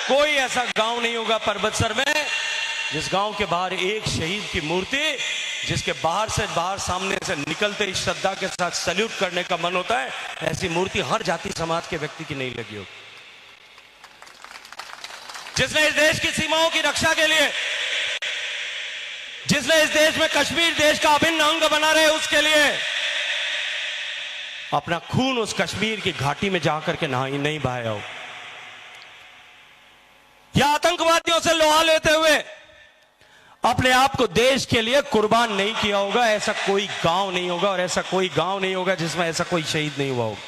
कोई ऐसा गांव नहीं होगा पर्वतसर में जिस गांव के बाहर एक शहीद की मूर्ति, जिसके बाहर सामने से निकलते ही श्रद्धा के साथ सैल्यूट करने का मन होता है, ऐसी मूर्ति हर जाति समाज के व्यक्ति की नहीं लगी होगी। जिसने इस देश की सीमाओं की रक्षा के लिए, जिसने इस देश में कश्मीर देश का अभिन्न अंग बना रहे, उसके लिए अपना खून उस कश्मीर की घाटी में जाकर के नहीं बहाया हो, या आतंकवादियों से लोहा लेते हुए अपने आप को देश के लिए कुर्बान नहीं किया होगा, ऐसा कोई गांव नहीं होगा, और ऐसा कोई गांव नहीं होगा जिसमें ऐसा कोई शहीद नहीं हुआ होगा।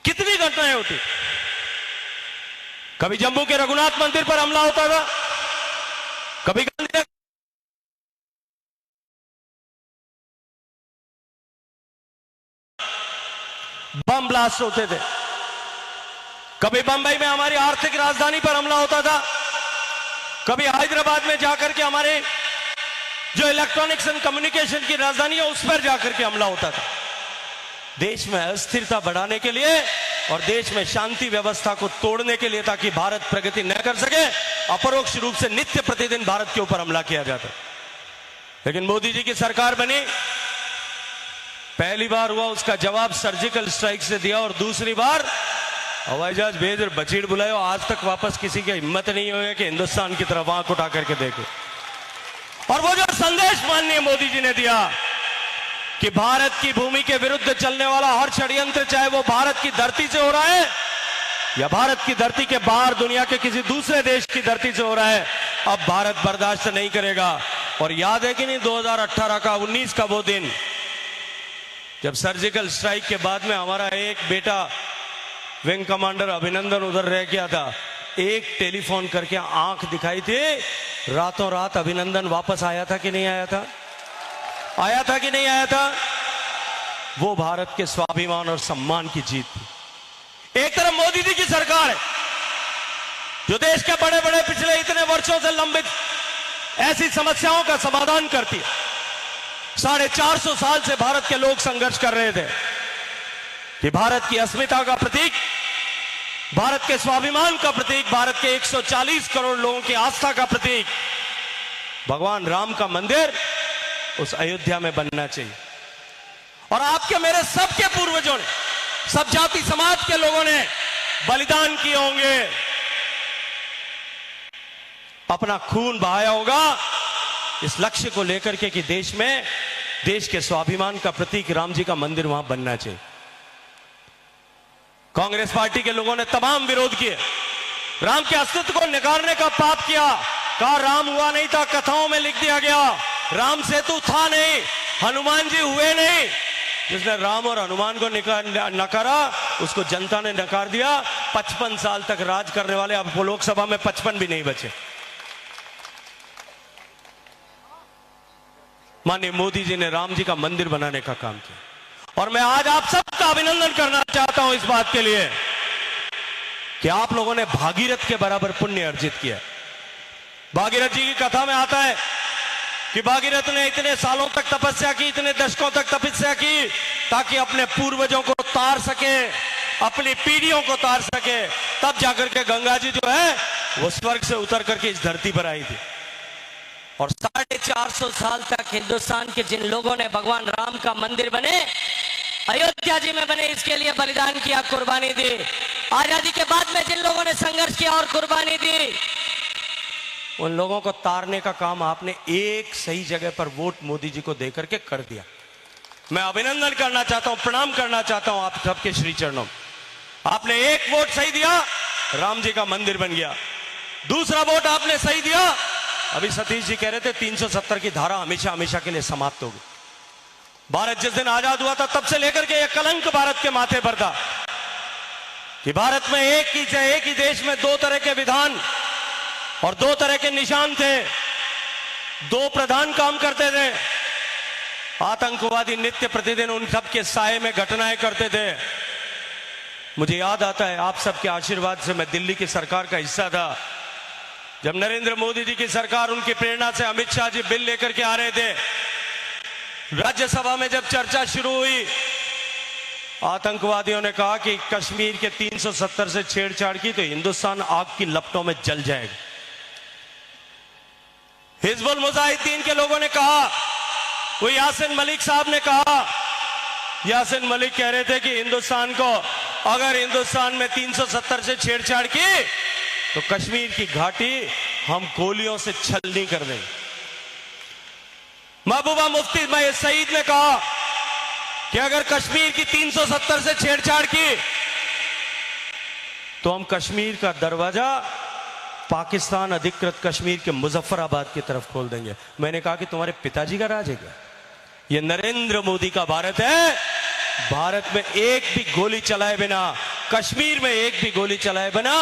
कितनी घटनाएं होती, कभी जम्मू के रघुनाथ मंदिर पर हमला होता था, कभी गांधी बम ब्लास्ट होते थे, कभी बंबई में हमारी आर्थिक राजधानी पर हमला होता था, कभी हैदराबाद में जाकर के हमारे जो इलेक्ट्रॉनिक्स एंड कम्युनिकेशन की राजधानी है उस पर जाकर के हमला होता था। देश में अस्थिरता बढ़ाने के लिए और देश में शांति व्यवस्था को तोड़ने के लिए, ताकि भारत प्रगति न कर सके, अपरोक्ष रूप से नित्य प्रतिदिन भारत के ऊपर हमला किया जाता। लेकिन मोदी जी की सरकार बनी, पहली बार हुआ उसका जवाब सर्जिकल स्ट्राइक से दिया, और दूसरी बार हवाई जहाज भेज और बचीड़ बुलाए। आज तक वापस किसी की हिम्मत नहीं हुई कि हिंदुस्तान की तरफ आंख उठा करके देखे। और वो जो संदेश माननीय मोदी जी ने दिया कि भारत की भूमि के विरुद्ध चलने वाला हर षड्यंत्र, चाहे वो भारत की धरती से हो रहा है या भारत की धरती के बाहर दुनिया के किसी दूसरे देश की धरती से हो रहा है, अब भारत बर्दाश्त नहीं करेगा। और याद है कि नहीं 2018 का 19 का वो दिन जब सर्जिकल स्ट्राइक के बाद में हमारा एक बेटा विंग कमांडर अभिनंदन उधर रह गया था, एक टेलीफोन करके आंख दिखाई थी, रातों रात अभिनंदन वापस आया था कि नहीं आया था? आया था कि नहीं आया था? वो भारत के स्वाभिमान और सम्मान की जीत थी। एक तरफ मोदी जी की सरकार है जो देश के बड़े बड़े पिछले इतने वर्षों से लंबित ऐसी समस्याओं का समाधान करती है। 450 साल से भारत के लोग संघर्ष कर रहे थे कि भारत की अस्मिता का प्रतीक, भारत के स्वाभिमान का प्रतीक, भारत के 140 करोड़ लोगों की आस्था का प्रतीक भगवान राम का मंदिर उस अयोध्या में बनना चाहिए। और आपके मेरे सबके पूर्वजों ने, सब जाति समाज के लोगों ने बलिदान किए होंगे, अपना खून बहाया होगा इस लक्ष्य को लेकर के कि देश में, देश के स्वाभिमान का प्रतीक राम जी का मंदिर वहां बनना चाहिए। कांग्रेस पार्टी के लोगों ने तमाम विरोध किए, राम के अस्तित्व को नकारने का पाप किया, कहा राम हुआ नहीं था, कथाओं में लिख दिया गया, राम सेतु था नहीं, हनुमान जी हुए नहीं। जिसने राम और हनुमान को नकारा उसको जनता ने नकार दिया। 55 साल तक राज करने वाले अब लोकसभा में 55 भी नहीं बचे। माननीय मोदी जी ने राम जी का मंदिर बनाने का काम किया, और मैं आज आप सबका अभिनंदन करना चाहता हूं इस बात के लिए कि आप लोगों ने भागीरथ के बराबर पुण्य अर्जित किया। भागीरथ जी की कथा में आता है कि भागीरथ ने इतने सालों तक तपस्या की, इतने दशकों तक तपस्या की, ताकि अपने पूर्वजों को तार सके, अपनी पीढ़ियों को तार सके। तब जाकर के गंगा जी जो है वो स्वर्ग से उतर करके इस धरती पर आई थी। और 450 साल तक हिंदुस्तान के जिन लोगों ने भगवान राम का मंदिर बने, अयोध्या जी में बने, इसके लिए बलिदान किया, कुर्बानी दी। आजादी के बाद में जिन लोगों ने संघर्ष किया और कुर्बानी दी, उन लोगों को तारने का काम आपने एक सही जगह पर वोट मोदी जी को देकर के कर दिया। मैं अभिनंदन करना चाहता हूं, प्रणाम करना चाहता हूं आप सबके श्री चरणों में। आपने एक वोट सही दिया, राम जी का मंदिर बन गया। दूसरा वोट आपने सही दिया, अभी सतीश जी कह रहे थे 370 की धारा हमेशा हमेशा के लिए समाप्त होगी। भारत जिस दिन आजाद हुआ था तब से लेकर के यह कलंक भारत के माथे पर था कि भारत में एक ही देश में दो तरह के विधान और दो तरह के निशान थे, दो प्रधान काम करते थे। आतंकवादी नित्य प्रतिदिन उन सब के साए में घटनाएं करते थे। मुझे याद आता है आप सबके आशीर्वाद से मैं दिल्ली की सरकार का हिस्सा था, जब नरेंद्र मोदी जी की सरकार, उनकी प्रेरणा से अमित शाह जी बिल लेकर के आ रहे थे। राज्यसभा में जब चर्चा शुरू हुई आतंकवादियों ने कहा कि कश्मीर के 370 से छेड़छाड़ की तो हिंदुस्तान आग की लपटों में जल जाएगा। हिजबुल मुजाहिदीन के लोगों ने कहा, वो यासिन मलिक साहब ने कहा, यासिन मलिक कह रहे थे कि हिंदुस्तान को अगर हिंदुस्तान में 370 से छेड़छाड़ की तो कश्मीर की घाटी हम गोलियों से छलनी कर देंगे। महबूबा मुफ्ती सईद ने कहा कि अगर कश्मीर की 370 से छेड़छाड़ की तो हम कश्मीर का दरवाजा पाकिस्तान अधिकृत कश्मीर के मुजफ्फराबाद की तरफ खोल देंगे। मैंने कहा कि तुम्हारे पिताजी का राज है क्या? ये नरेंद्र मोदी का भारत है। भारत में एक भी गोली चलाए बिना, कश्मीर में एक भी गोली चलाए बिना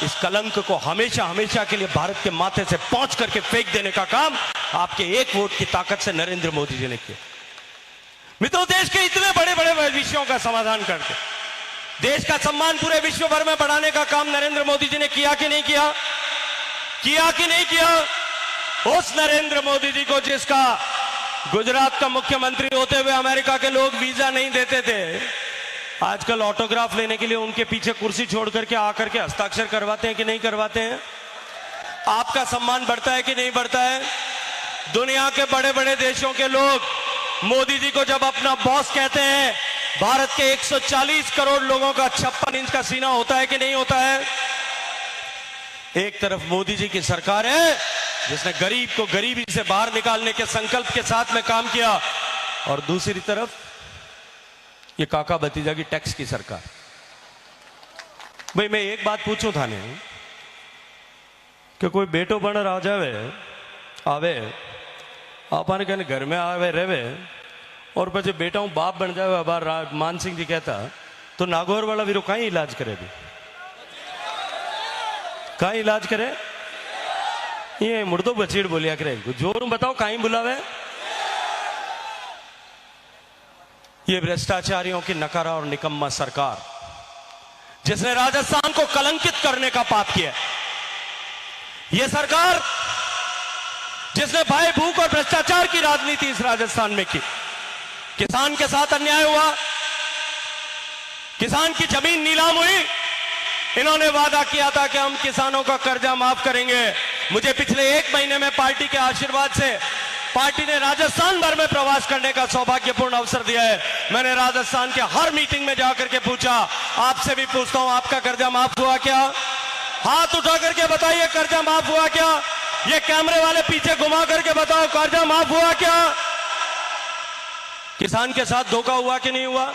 इस कलंक को हमेशा हमेशा के लिए भारत के माथे से पहुंच करके फेंक देने का काम आपके एक वोट की ताकत से नरेंद्र मोदी जी ने किया। मित्रों, देश के इतने बड़े बड़े विषयों का समाधान करके देश का सम्मान पूरे विश्व भर में बढ़ाने का काम नरेंद्र मोदी जी ने किया कि नहीं किया? किया कि नहीं किया? उस नरेंद्र मोदी जी को जिसका गुजरात का मुख्यमंत्री होते हुए अमेरिका के लोग वीजा नहीं देते थे, आजकल ऑटोग्राफ लेने के लिए उनके पीछे कुर्सी छोड़ करके आकर के हस्ताक्षर करवाते हैं कि नहीं करवाते हैं? आपका सम्मान बढ़ता है कि नहीं बढ़ता है? दुनिया के बड़े बड़े देशों के लोग मोदी जी को जब अपना बॉस कहते हैं, भारत के 140 करोड़ लोगों का 56 इंच का सीना होता है कि नहीं होता है? एक तरफ मोदी जी की सरकार है जिसने गरीब को गरीबी से बाहर निकालने के संकल्प के साथ में काम किया, और दूसरी तरफ ये काका भतीजा की टैक्स की सरकार। भाई मैं एक बात पूछूं थाने कि कोई बेटो बन आ जावे आवे आपने कहने घर में आवे रहे और પછી बेटा हूं बाप बन जावे, बार मान सिंह जी कहता तो नागौर वाला वीरो कहीं इलाज करे भी, कहीं इलाज करे? ये मुर्दो बचीड़ बोलिया करे, जोर बताओ कहीं बुलावे? ये भ्रष्टाचारियों की नकारा और निकम्मा सरकार जिसने राजस्थान को कलंकित करने का पाप किया, ये सरकार जिसने भय भूख और भ्रष्टाचार की राजनीति इस राजस्थान में की, किसान के साथ अन्याय हुआ, किसान की जमीन नीलाम हुई, इन्होंने वादा किया था कि हम किसानों का कर्जा माफ करेंगे। मुझे पिछले 1 महीने में पार्टी के आशीर्वाद से पार्टी ने राजस्थान भर में प्रवास करने का सौभाग्यपूर्ण अवसर दिया है। मैंने राजस्थान के हर मीटिंग में जाकर के पूछा, आपसे भी पूछता हूं, आपका कर्जा माफ हुआ क्या? हाथ उठा करके बताइए, कर्जा माफ हुआ क्या? ये कैमरे वाले पीछे घुमा करके बताओ, कर्जा माफ हुआ क्या? किसान के साथ धोखा हुआ कि नहीं हुआ?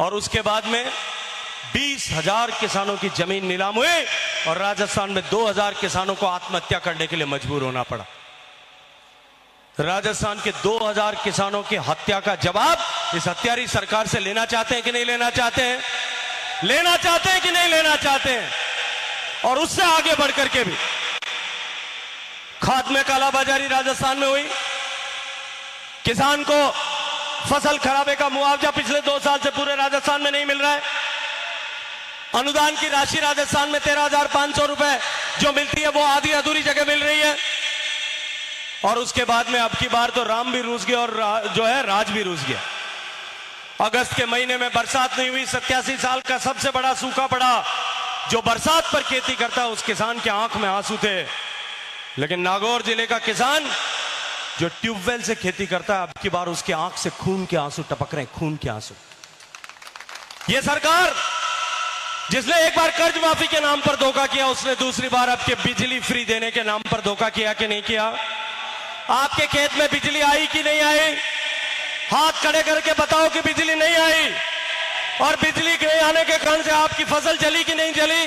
और उसके बाद में 20,000 किसानों की जमीन नीलाम हुई और राजस्थान में 2,000 किसानों को आत्महत्या करने के लिए मजबूर होना पड़ा। राजस्थान के 2,000 किसानों की हत्या का जवाब इस हत्यारी सरकार से लेना चाहते हैं कि नहीं लेना चाहते हैं? लेना चाहते हैं कि नहीं लेना चाहते हैं? और उससे आगे बढ़कर के भी खाद में कालाबाजारी राजस्थान में हुई, किसान को फसल खराबे का मुआवजा पिछले 2 साल से पूरे राजस्थान में नहीं मिल रहा है। अनुदान की राशि राजस्थान में 13,500 रुपए जो मिलती है वो आधी अधूरी जगह मिल रही है। और उसके बाद में अब की बार तो राम भी रूस गया और जो है राज भी रूस गया। अगस्त के महीने में बरसात नहीं हुई, 87 साल का सबसे बड़ा सूखा पड़ा। जो बरसात पर खेती करता उस किसान के आंख में आंसू थे, लेकिन नागौर जिले का किसान जो ट्यूबवेल से खेती करता है, अब की बार उसके आंख से खून के आंसू टपक रहे हैं, खून के आंसू। यह सरकार जिसने एक बार कर्ज माफी के नाम पर धोखा किया, उसने दूसरी बार आपके बिजली फ्री देने के नाम पर धोखा किया कि नहीं किया? आपके खेत में बिजली आई कि नहीं आई? हाथ खड़े करके बताओ कि बिजली नहीं आई। और बिजली के आने के कारण से आपकी फसल जली कि नहीं जली?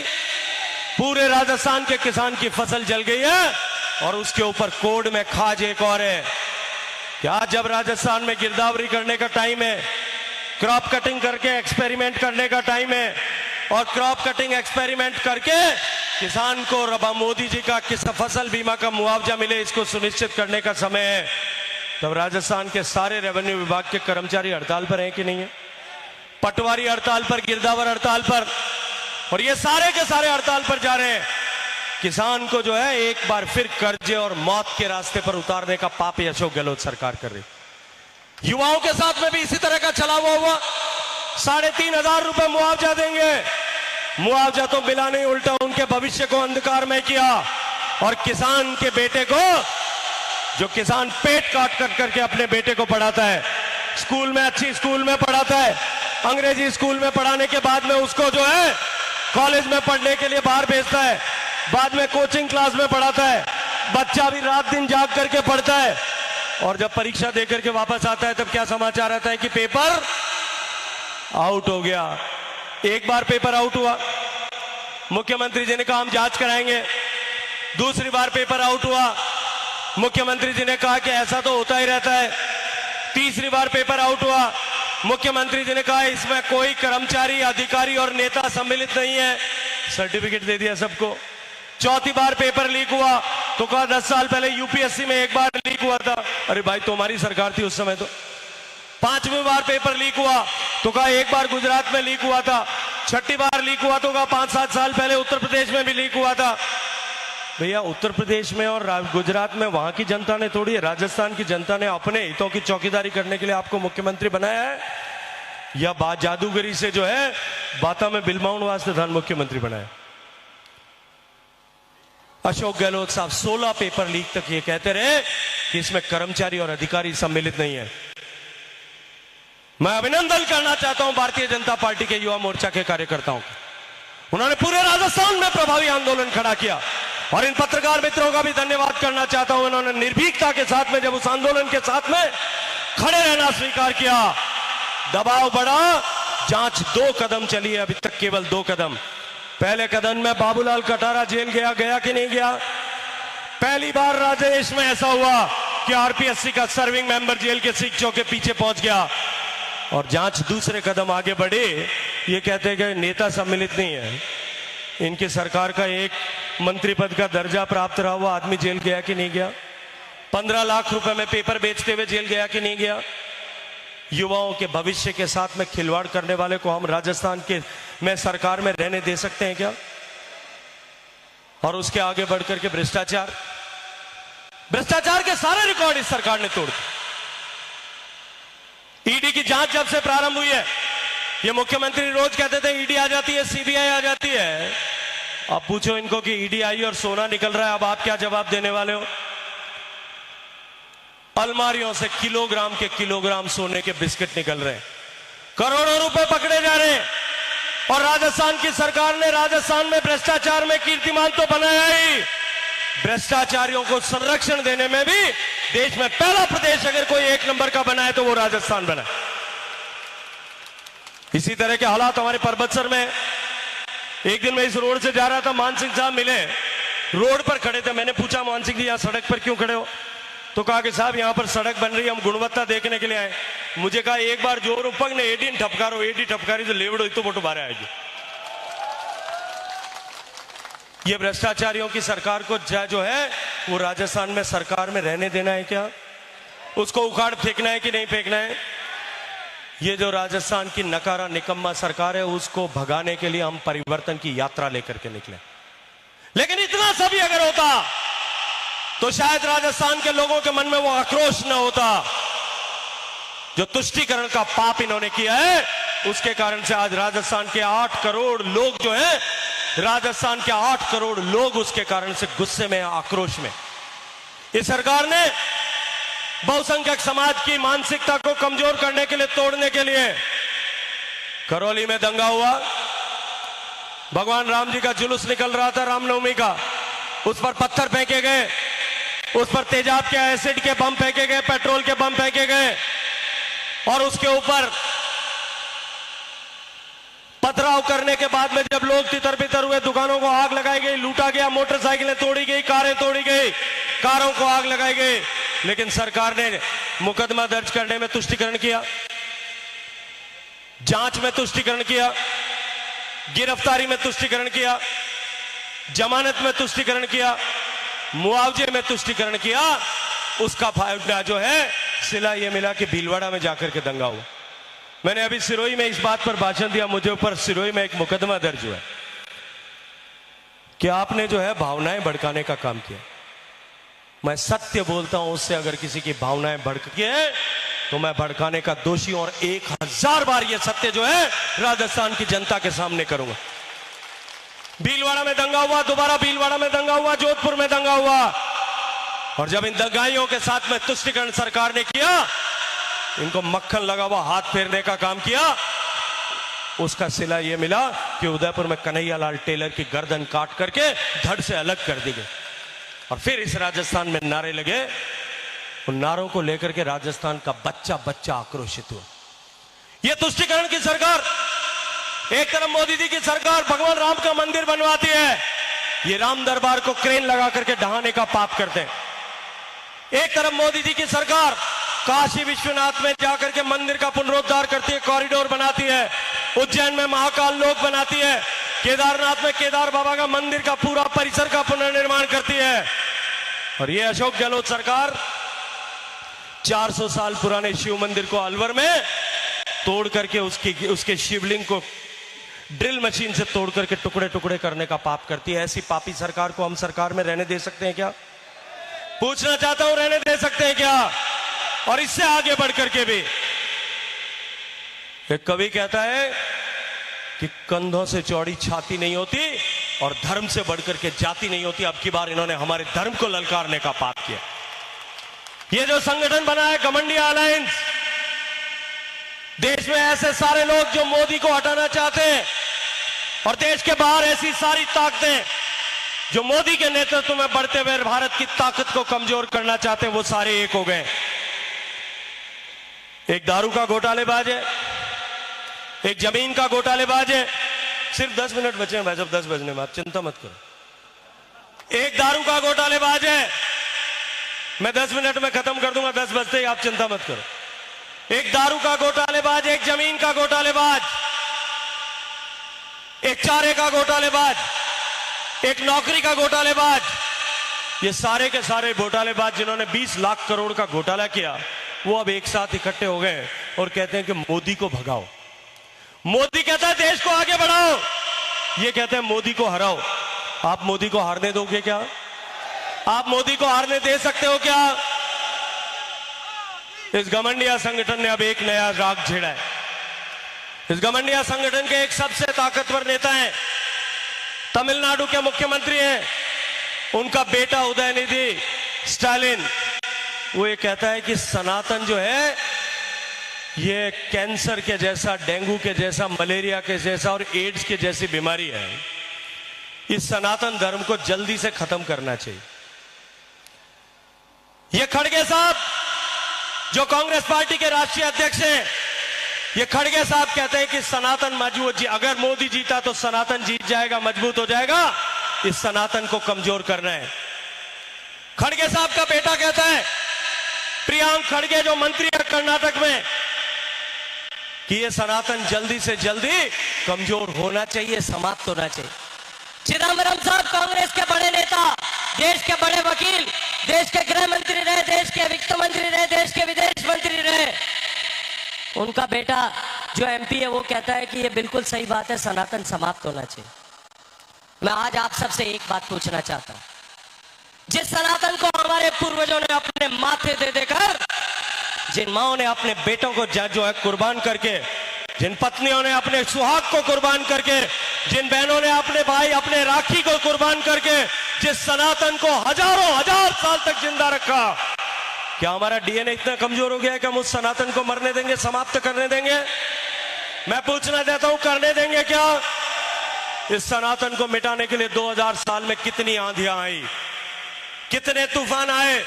पूरे राजस्थान के किसान की फसल जल गई है। और उसके ऊपर कोड में खाज एक और है कि आज जब राजस्थान में गिरदावरी करने का टाइम है, क्रॉप कटिंग करके एक्सपेरिमेंट करने का टाइम है, और क्रॉप कटिंग एक्सपेरिमेंट करके किसान को रबा मोदी जी का किस फसल बीमा का मुआवजा मिले, इसको सुनिश्चित करने का समय है। तब राजस्थान के सारे रेवेन्यू विभाग के कर्मचारी हड़ताल पर हैं कि नहीं है? पटवारी हड़ताल पर, गिरदावर हड़ताल पर, और ये सारे के सारे हड़ताल पर जा रहे हैं। किसान को जो है एक बार फिर कर्जे और मौत के रास्ते पर उतारने का पाप अशोक गहलोत सरकार कर रही। युवाओं के साथ में भी इसी तरह का छलावा हुआ। 3,500 रुपए मुआवजा देंगे। मुआवजा तो मिला नहीं, उल्टा उनके भविष्य को अंधकार में किया। और किसान के बेटे को, जो किसान पेट काट कर करके अपने बेटे को पढ़ाता है, स्कूल में, अच्छी स्कूल में पढ़ाता है, अंग्रेजी स्कूल में पढ़ाने के बाद में उसको जो है कॉलेज में पढ़ने के लिए बाहर भेजता है, बाद में कोचिंग क्लास में पढ़ाता है, बच्चा भी रात दिन जाग करके पढ़ता है, और जब परीक्षा देकर के वापस आता है तब क्या समाचार आता है कि पेपर आउट हो गया। एक बार पेपर आउट हुआ, मुख्यमंत्री जी ने कहा हम जांच कराएंगे। दूसरी बार पेपर आउट हुआ, मुख्यमंत्री जी ने कहा कि ऐसा तो होता ही रहता है। तीसरी बार पेपर आउट हुआ, मुख्यमंत्री जी ने कहा इसमें कोई कर्मचारी, अधिकारी और नेता सम्मिलित नहीं है, सर्टिफिकेट दे दिया सबको। चौथी बार पेपर लीक हुआ तो कहा 10 साल पहले यूपीएससी में एक बार लीक हुआ था। अरे भाई तुम्हारी सरकार थी उस समय तो। पांचवी बार पेपर लीक हुआ तो कहा एक बार गुजरात में लीक हुआ था। छठी बार लीक हुआ तो कहा 5-7 साल पहले उत्तर प्रदेश में भी लीक हुआ था। भैया उत्तर प्रदेश में और गुजरात में वहां की जनता ने थोड़ी, राजस्थान की जनता ने अपने हितों की चौकीदारी करने के लिए आपको मुख्यमंत्री बनाया है, या बात जादूगरी से जो है बाता में बिलमाउन वास्ते धन मुख्यमंत्री बनाया। अशोक गहलोत साहब 16 पेपर लीक तक ये कहते रहे कि इसमें कर्मचारी और अधिकारी सम्मिलित नहीं है। मैं अभिनंदन करना चाहता हूं भारतीय जनता पार्टी के युवा मोर्चा के कार्यकर्ताओं को। उन्होंने पूरे राजस्थान में प्रभावी आंदोलन खड़ा किया, और इन पत्रकार मित्रों का भी धन्यवाद करना चाहता हूं। उन्होंने निर्भीकता के साथ में जब उस आंदोलन के साथ में खड़े रहना स्वीकार किया। दबाव बढ़ा, जांच 2 कदम चली है, अभी तक केवल 2 कदम। पहले कदम में बाबूलाल कटारा जेल गया कि नहीं गया। पहली बार राजेश में ऐसा हुआ कि आरपीएससी का सर्विंग मेंबर जेल के सीखों के पीछे पहुंच गया। और जांच दूसरे कदम आगे बढ़े, ये कहते हैं कि नेता सम्मिलित नहीं है। इनकी सरकार का एक मंत्री पद का दर्जा प्राप्त रहा हुआ आदमी जेल गया कि नहीं गया। 15 लाख रुपए में पेपर बेचते हुए जेल गया कि नहीं गया। युवाओं के भविष्य के साथ में खिलवाड़ करने वाले को हम राजस्थान के में सरकार में रहने दे सकते हैं क्या। और उसके आगे बढ़कर के भ्रष्टाचार के सारे रिकॉर्ड इस सरकार ने तोड़ दिए। ईडी की जांच जब से प्रारंभ हुई है, ये मुख्यमंत्री रोज कहते थे ईडी आ जाती है, सीबीआई आ जाती है। अब पूछो इनको कि ईडी आई और सोना निकल रहा है, अब आप क्या जवाब देने वाले हो। अलमारियों से किलोग्राम के किलोग्राम सोने के बिस्किट निकल रहे हैं, करोड़ों रुपए पकड़े जा रहे हैं। और राजस्थान की सरकार ने राजस्थान में भ्रष्टाचार में कीर्तिमान तो बनाया ही, भ्रष्टाचारियों को संरक्षण देने में भी देश में पहला प्रदेश अगर कोई 1 नंबर का बना है तो वो राजस्थान बना। इसी तरह के हालात हमारे परबतसर में। एक दिन मैं इस रोड से जा रहा था, मान सिंह साहब मिले, रोड पर खड़े थे। मैंने पूछा मान सिंह जी यहां सड़क पर क्यों खड़े हो। तो कहा कि साहब यहां पर सड़क बन रही है, हम गुणवत्ता देखने के लिए आए। मुझे कहा एक बार जोर उपक ने एडी ठपकारो, एडी ठपकारी तो लेवड़ो तो बोटो बारे आएगी। ये भ्रष्टाचारियों की सरकार को जो है वो राजस्थान में सरकार में रहने देना है क्या, उसको उखाड़ फेंकना है कि नहीं फेंकना है। ये जो राजस्थान की नकारा निकम्मा सरकार है, उसको भगाने के लिए हम परिवर्तन की यात्रा लेकर के निकले। लेकिन इतना सभी अगर होता तो शायद राजस्थान के लोगों के मन में वो आक्रोश न होता। जो तुष्टीकरण का पाप इन्होंने किया है, उसके कारण से आज राजस्थान के 8 करोड़ लोग जो हैं, राजस्थान के 8 करोड़ लोग उसके कारण से गुस्से में, आक्रोश में। इस सरकार ने बहुसंख्यक समाज की मानसिकता को कमजोर करने के लिए, तोड़ने के लिए, करौली में दंगा हुआ, भगवान राम जी का जुलूस निकल रहा था रामनवमी का, उस पर पत्थर फेंके गए, उस पर तेजाब के एसिड के बम फेंके गए, पेट्रोल के बम फेंके गए, और उसके ऊपर पथराव करने के बाद में जब लोग तितर बितर हुए, दुकानों को आग लगाई गई, लूटा गया, मोटरसाइकिलें तोड़ी गई, कारें तोड़ी गई, कारों को आग लगाई गई। लेकिन सरकार ने मुकदमा दर्ज करने में तुष्टीकरण किया, जांच में तुष्टीकरण किया, गिरफ्तारी में तुष्टीकरण किया, जमानत में तुष्टीकरण किया, मुआवजे में तुष्टीकरण किया। उसका फायदा जो है सिला ये मिला कि भीलवाड़ा में जाकर के दंगा हुआ। मैंने अभी सिरोही में इस बात पर भाषण दिया, मुझे ऊपर सिरोही में एक मुकदमा दर्ज हुआ कि आपने जो है भावनाएं भड़काने का काम किया। मैं सत्य बोलता हूं, उससे अगर किसी की भावनाएं भड़क के तो मैं भड़काने का दोषी हूं और 1000 बार यह सत्य जो है राजस्थान की जनता के सामने करूंगा। भीलवाड़ा में दंगा हुआ, दोबारा भीलवाड़ा में दंगा हुआ, जोधपुर में दंगा हुआ, और जब इन दंगाइयों के साथ में तुष्टिकरण सरकार ने किया, इनको मक्खन लगा हुआ हाथ फेरने का काम किया, उसका सिला यह मिला कि उदयपुर में कन्हैयालाल टेलर की गर्दन काट करके धड़ से अलग कर दी गई। और फिर इस राजस्थान में नारे लगे, उन नारों को लेकर के राजस्थान का बच्चा बच्चा आक्रोशित हुआ। यह तुष्टिकरण की सरकार, एक तरफ मोदी जी की सरकार भगवान राम का मंदिर बनवाती है, ये राम दरबार को क्रेन लगा करके ढहाने का पाप करते हैं। एक तरफ मोदी जी की सरकार काशी विश्वनाथ में जाकर के मंदिर का पुनरुद्धार करती है, कॉरिडोर बनाती है, उज्जैन में महाकाल लोक बनाती है, केदारनाथ में केदार बाबा का मंदिर का पूरा परिसर का पुनर्निर्माण करती है। और ये अशोक गहलोत सरकार 400 साल पुराने शिव मंदिर को अलवर में तोड़ करके उसके शिवलिंग को ड्रिल मशीन से तोड़ करके टुकड़े टुकड़े करने का पाप करती है। ऐसी पापी सरकार को हम सरकार में रहने दे सकते हैं क्या? पूछना चाहता हूं, रहने दे सकते हैं क्या? और इससे आगे बढ़ करके भी एक कवि कहता है कि कंधों से चौड़ी छाती नहीं होती और धर्म से बढ़कर के जाति नहीं होती। अब की बार इन्होंने हमारे धर्म को ललकारने का पाप किया। ये जो संगठन बना है घमंडिया अलायंस, देश में ऐसे सारे लोग जो मोदी को हटाना चाहते हैं और देश के बाहर ऐसी सारी ताकतें जो मोदी के नेतृत्व में बढ़ते हुए भारत की ताकत को कमजोर करना चाहते हैं, वो सारे एक हो गए। एक दारू का घोटालेबाज है, एक जमीन का घोटालेबाज है। सिर्फ 10 मिनट बचे हैं भाई साहब, 10 बजने में, आप चिंता मत करो। एक दारू का घोटालेबाज है, मैं 10 मिनट में खत्म कर दूंगा, 10 बजते ही, आप चिंता मत करो। एक दारू का घोटालेबाज, एक जमीन का घोटालेबाज, एक चारे का घोटालेबाज, एक नौकरी का घोटालेबाज। ये सारे के सारे घोटालेबाज जिन्होंने 20 लाख करोड़ का घोटाला किया, वो अब एक साथ इकट्ठे हो गए और कहते हैं कि मोदी को भगाओ। मोदी कहता है देश को आगे बढ़ाओ, ये कहते हैं मोदी को हराओ। आप मोदी को हारने दोगे क्या? आप मोदी को हारने दे सकते हो क्या? इस घमंडिया संगठन ने अब एक नया राग छेड़ा है। इस घमंडिया संगठन के एक सबसे ताकतवर नेता हैं, तमिलनाडु के मुख्यमंत्री हैं, उनका बेटा उदयनिधि स्टालिन। वो ये कहता है कि सनातन जो है ये कैंसर के जैसा, डेंगू के जैसा, मलेरिया के जैसा और एड्स के जैसी बीमारी है। इस सनातन धर्म को जल्दी से खत्म करना चाहिए। ये खड़गे साहब जो कांग्रेस पार्टी के राष्ट्रीय अध्यक्ष हैं, ये खड़गे साहब कहते हैं कि सनातन मजबूत, अगर मोदी जीता तो सनातन जीत जाएगा, मजबूत हो जाएगा। इस सनातन को कमजोर करना है। खड़गे साहब का बेटा कहता है, प्रियांक खड़गे जो मंत्री है कर्नाटक में, कि ये सनातन जल्दी से जल्दी कमजोर होना चाहिए, समाप्त होना चाहिए। चिदम्बरम साहब कांग्रेस के बड़े नेता, देश के बड़े वकील, देश के गृह मंत्री रहे, देश के वित्त मंत्री रहे, देश के विदेश मंत्री रहे, उनका बेटा जो एमपी है वो कहता है कि ये बिल्कुल सही बात है, सनातन समाप्त होना चाहिए। मैं आज आप सबसे एक बात पूछना चाहता हूं, जिस सनातन को हमारे पूर्वजों ने अपने माथे दे देकर, जिन माओं ने अपने बेटों को जो है कुर्बान करके, जिन पत्नियों ने अपने सुहाग को कुर्बान करके, जिन बहनों ने अपने भाई, अपने राखी को कुर्बान करके, जिस सनातन को हजारों हजार साल तक जिंदा रखा, क्या हमारा डीएनए इतना कमजोर हो गया है कि हम उस सनातन को मरने देंगे, समाप्त करने देंगे? मैं पूछना चाहता हूं, करने देंगे क्या? इस सनातन को मिटाने के लिए 2000 साल में कितनी आंधियां आई, कितने तूफान आए,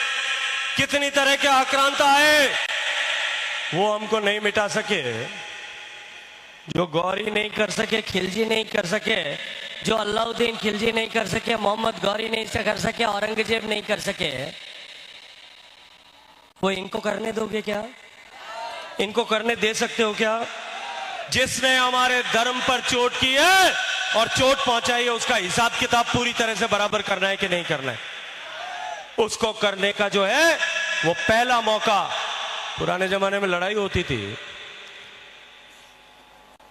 कितनी तरह के आक्रांता आए, वो हमको नहीं मिटा सके। जो गौरी नहीं कर सके, खिलजी नहीं कर सके, जो अलाउद्दीन खिलजी नहीं कर सके, मोहम्मद गौरी नहीं कर सके, औरंगजेब नहीं कर सके, वो इनको करने दोगे क्या? इनको करने दे सकते हो क्या? जिसने हमारे धर्म पर चोट की है और चोट पहुंचाई है, उसका हिसाब किताब पूरी तरह से बराबर करना है कि नहीं करना है? उसको करने का जो है वो पहला मौका। पुराने जमाने में लड़ाई होती थी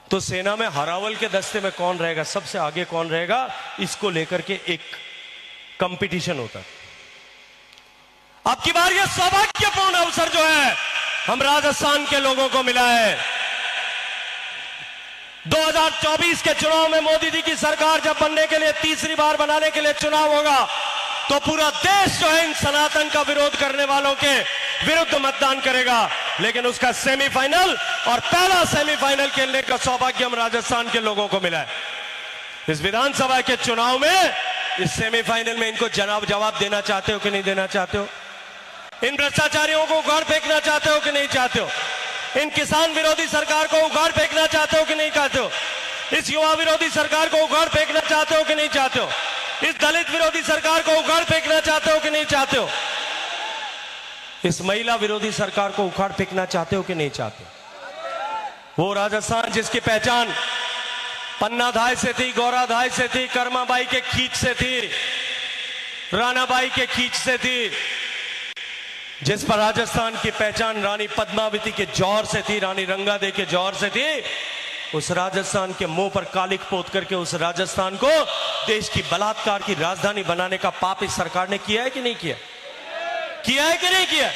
तो सेना में हरावल के दस्ते में कौन रहेगा, सबसे आगे कौन रहेगा, इसको लेकर के एक कंपटीशन होता। अब की बार यह सौभाग्यपूर्ण अवसर जो है हम राजस्थान के लोगों को मिला है। 2024 के चुनाव में मोदी जी की सरकार जब बनने के लिए तीसरी बार बनाने के लिए चुनाव होगा तो पूरा देश जो है इन सनातन का विरोध करने वालों के विरुद्ध मतदान करेगा। लेकिन उसका सेमीफाइनल और पहला सेमीफाइनल खेलने का सौभाग्य हम राजस्थान के लोगों को मिला है। इस विधानसभा के चुनाव में इस सेमीफाइनल में इनको जवाब देना चाहते हो कि नहीं देना चाहते हो? इन भ्रष्टाचारियों को उखाड़ फेंकना चाहते हो कि नहीं चाहते हो? इन किसान विरोधी सरकार को उखाड़ फेंकना चाहते हो कि नहीं चाहते हो? इस युवा विरोधी सरकार को उखाड़ फेंकना चाहते हो कि नहीं चाहते हो? इस दलित विरोधी सरकार को उखाड़ फेंकना चाहते हो कि नहीं चाहते हो? इस महिला विरोधी सरकार को उखाड़ फेंकना चाहते हो कि नहीं चाहते? वो राजस्थान जिसकी पहचान पन्नाधाय से थी, गौराधाय से थी, कर्माबाई के खींच से थी, रानाबाई के खींच से थी, जिस पर राजस्थान की पहचान रानी पद्मावती के जौहर से थी, रानी रंगादे के जौहर से थी, उस राजस्थान के मुंह पर कालिक पोत करके उस राजस्थान को देश की बलात्कार की राजधानी बनाने का पाप इस सरकार ने किया है कि नहीं किया? किया है कि नहीं किया?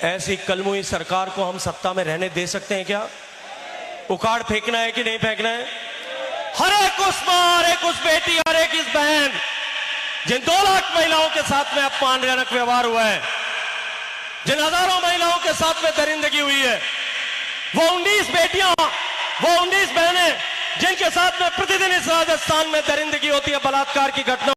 ऐसी कलमुई सरकार को हम सत्ता में रहने दे सकते हैं क्या? उखाड़ फेंकना है कि नहीं फेंकना है? हर एक उस मां, हर एक उस बेटी, हर एक इस बहन जिन 2 लाख महिलाओं के साथ में अपमानजनक व्यवहार हुआ है, जिन हजारों महिलाओं के साथ में दरिंदगी हुई है, वो 19 बेटियां, वो 19 बहनें जिनके साथ में प्रतिदिन इस राजस्थान में दरिंदगी होती है, बलात्कार की घटना